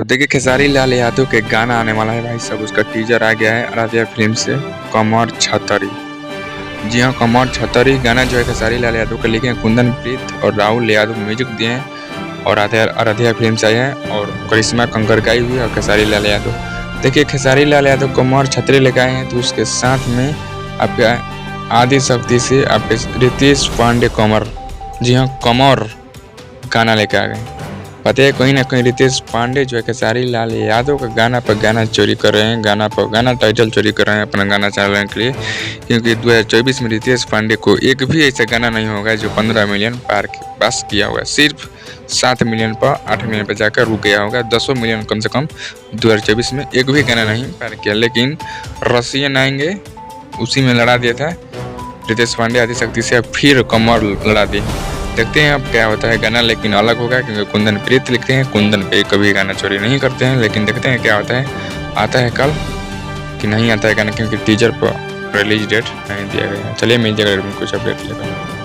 तो देखिए खेसारी लाल यादव के गाना आने वाला है भाई साहब। उसका टीजर आ गया है आराध्या फिल्म से, कमर छतरी। जी हाँ, कमर छतरी गाना जो है खेसारी लाल यादव के लिखे हैं कुंदन प्रीत और राहुल यादव म्यूजिक दिए हैं और आराध्या फिल्म से आए हैं और करिश्मा कंकर गाई हुई है और खेसारी लाल यादव। देखिए खेसारी लाल यादव कमर छतरी लेकर आए हैं, तो उसके साथ में आपका आदि शक्ति से आपके रितेश पांडे कमर, जी हाँ कमर गाना लेकर आ गए। पता है कहीं ना कहीं रितेश पांडे जो है खेसारी लाल यादव का गाना पर गाना चोरी कर रहे हैं, गाना पर गाना टाइटल चोरी कर रहे हैं अपना गाना चलाने के लिए, क्योंकि 2024 में रितेश पांडे को एक भी ऐसा गाना नहीं होगा जो 15 मिलियन पास किया होगा। सिर्फ 7 मिलियन पर 8 मिलियन पर जाकर रुक गया होगा। 10 मिलियन कम से कम 2024 में एक भी गाना नहीं पार किया। लेकिन रसियन आएंगे उसी में लड़ा दिया था रितेश पांडे आदि शक्ति से, फिर कमर लड़ा दी। देखते हैं अब क्या होता है। गाना लेकिन अलग होगा क्योंकि कुंदन प्रीत लिखते हैं, कुंदन पे कभी गाना चोरी नहीं करते हैं। लेकिन देखते हैं क्या होता है, आता है कल कि नहीं आता है गाना, क्योंकि टीजर पर रिलीज डेट नहीं दिया गया है। चलिए मिल जाएगा कुछ अपडेट लेकर।